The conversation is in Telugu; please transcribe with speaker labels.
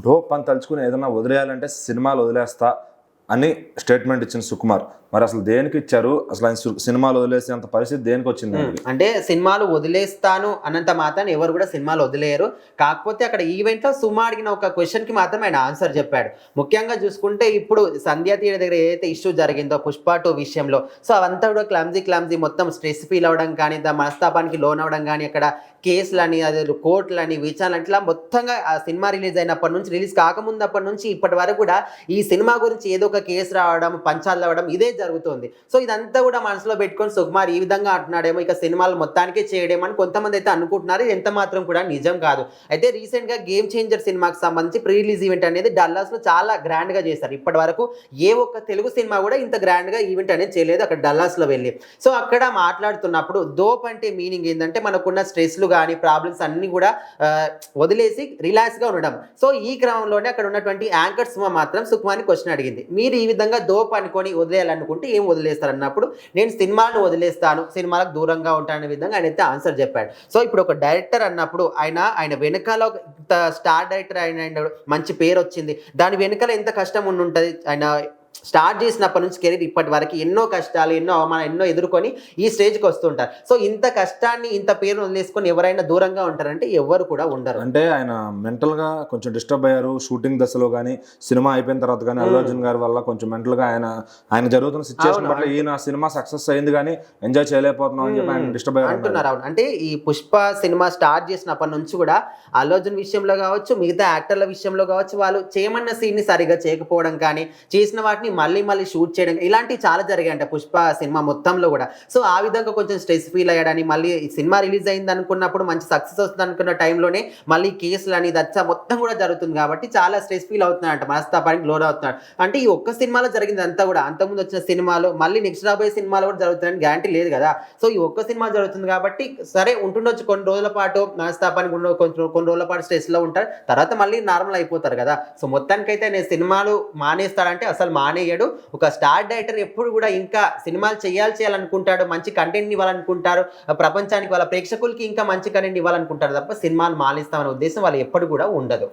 Speaker 1: డోప్ అని తలుచుకుని ఏదైనా వదిలేయాలంటే సినిమాలు వదిలేస్తా అని స్టేట్మెంట్ ఇచ్చిన సుకుమార్. మరి అసలు దేనికి ఇచ్చారు? అసలు ఆయన సినిమాలు వదిలేసేంత పరిస్థితి దేనికి వచ్చింది?
Speaker 2: అంటే సినిమాలు వదిలేస్తాను అన్నంత మాత్రం ఎవరు కూడా సినిమాలు వదిలేయరు. కాకపోతే అక్కడ ఈవెంట్లో సుమ అడిగిన ఒక క్వశ్చన్కి మాత్రం ఆయన ఆన్సర్ చెప్పాడు. ముఖ్యంగా చూసుకుంటే ఇప్పుడు సంధ్యా థియేటర్ దగ్గర ఏదైతే ఇష్యూ జరిగిందో పుష్ప 2 విషయంలో, సో అవంతా కూడా క్లమ్జీ మొత్తం స్ట్రెస్ ఫీల్ అవ్వడం కానీ, మనస్తాపానికి లోన్ అవ్వడం కానీ, అక్కడ కేసులని, అదే కోర్టులని, విచారణ ఇట్లా మొత్తంగా ఆ సినిమా రిలీజ్ అయినప్పటి నుంచి, రిలీజ్ కాకముందప్పటి నుంచి ఇప్పటి వరకు కూడా ఈ సినిమా గురించి ఏదో ఒక కేసు రావడం, పంచాలు అవ్వడం ఇదే జరుగుతుంది. సో ఇదంతా కూడా మనసులో పెట్టుకొని సుకుమార్ ఈ విధంగా అంటున్నాడేమో, ఇక సినిమాలు మొత్తానికే చేయడేమో అని కొంతమంది అయితే అనుకుంటున్నారు. ఇది ఎంత మాత్రం కూడా నిజం కాదు. అయితే రీసెంట్గా గేమ్ చేంజర్ సినిమాకి సంబంధించి ప్రీ రిలీజ్ ఈవెంట్ అనేది డల్లాస్లో చాలా గ్రాండ్గా చేశారు. ఇప్పటి వరకు ఏ ఒక్క తెలుగు సినిమా కూడా ఇంత గ్రాండ్గా ఈవెంట్ అనేది చేయలేదు అక్కడ డల్లాస్లో వెళ్ళి. సో అక్కడ మాట్లాడుతున్నప్పుడు దోప్ అంటే మీనింగ్ ఏంటంటే మనకున్న స్ట్రెస్లు కానీ, ప్రాబ్లమ్స్ అన్నీ కూడా వదిలేసి రిలాక్స్గా ఉండడం. సో ఈ క్రమంలోనే అక్కడ ఉన్నటువంటి యాంకర్ సుమ మాత్రం సుకుమార్ని క్వశ్చన్ అడిగింది, మీరు ఈ విధంగా దోప్ అనుకొని వదిలేయాలనుకుంటే ఏం వదిలేస్తారు అన్నప్పుడు, నేను సినిమాను వదిలేస్తాను, సినిమాలకు దూరంగా ఉంటాననే విధంగా ఆయన అయితే ఆన్సర్ చెప్పాడు. సో ఇప్పుడు ఒక డైరెక్టర్ అన్నప్పుడు ఆయన వెనకాల స్టార్ డైరెక్టర్ ఆయన మంచి పేరు వచ్చింది, దాని వెనకాల ఎంత కష్టం ఉండి ఉంటుంది. ఆయన స్టార్ట్ చేసినప్పటి నుంచి కెరీర్ ఇప్పటి వరకు ఎన్నో కష్టాలు, ఎన్నో అవమానం, ఎన్నో ఎదుర్కొని ఈ స్టేజ్కి వస్తుంటారు. సో ఇంత కష్టాన్ని, ఇంత పేరు వదిలేసుకొని ఎవరైనా దూరంగా ఉంటారంటే ఎవరు కూడా ఉండరు.
Speaker 1: అంటే ఆయన మెంటల్గా కొంచెం డిస్టర్బ్ అయ్యారు షూటింగ్ దశలో కానీ, సినిమా అయిపోయిన తర్వాత కానీ. అల్లు అర్జున్ గారి వల్ల కొంచెం మెంటల్గా ఆయన జరుగుతున్న సిచ్యువేషన్ బట్టి ఈయన సినిమా సక్సెస్ అయింది కానీ ఎంజాయ్ చేయలేకపోతున్నాం అని చెప్పి ఆయన డిస్టర్బ్ అయ్యారు
Speaker 2: అంటున్నారు. అవును, అంటే ఈ పుష్ప సినిమా స్టార్ట్ చేసినప్పటి నుంచి కూడా అల్లు అర్జున్ విషయంలో కావచ్చు, మిగతా యాక్టర్ల విషయంలో కావచ్చు, వాళ్ళు చేయమన్న సీన్ని సరిగా చేయకపోవడం కానీ, చేసిన వాటిని మళ్ళీ షూట్ చేయడం, ఇలాంటివి చాలా జరిగాయంట పుష్ప సినిమా మొత్తంలో కూడా. సో ఆ విధంగా కొంచెం స్ట్రెస్ ఫీల్ అయ్యాడని, మళ్ళీ సినిమా రిలీజ్ అయింది అనుకున్నప్పుడు మంచి సక్సెస్ వస్తుంది అనుకున్న టైంలోనే మళ్ళీ కేసులని దచ్చ మొత్తం కూడా జరుగుతుంది కాబట్టి చాలా స్ట్రెస్ ఫీల్ అవుతున్నాడంట, మనస్తాపానికి లోన్ అవుతున్నాడు. అంటే ఈ ఒక్క సినిమాలో జరిగింది అంతా కూడా, అంతకుముందు వచ్చిన సినిమాలో మళ్ళీ నెక్స్ట్ రాబోయే సినిమాలో కూడా జరుగుతుందని గ్యారంటీ లేదు కదా. సో ఈ ఒక్క సినిమా జరుగుతుంది కాబట్టి సరే ఉంటుండొచ్చు, కొన్ని రోజుల పాటు మనస్తాపానికి కొన్ని రోజుల పాటు స్ట్రెస్లో ఉంటారు, తర్వాత మళ్ళీ నార్మల్ అయిపోతారు కదా. సో మొత్తానికైతే నేను సినిమాలు మానేస్తాడంటే అసలు మానేయడు. ఒక స్టార్ డైరెక్టర్ ఎప్పుడు కూడా ఇంకా సినిమాలు చేయాలనుకుంటాడు, మంచి కంటెంట్ ఇవ్వాలనుకుంటారు, ప్రపంచానికి వాళ్ళ ప్రేక్షకులకి ఇంకా మంచి కంటెంట్ ఇవ్వాలనుకుంటారు తప్ప సినిమాలు మానేస్తామనే ఉద్దేశం వాళ్ళు ఎప్పుడు కూడా ఉండదు.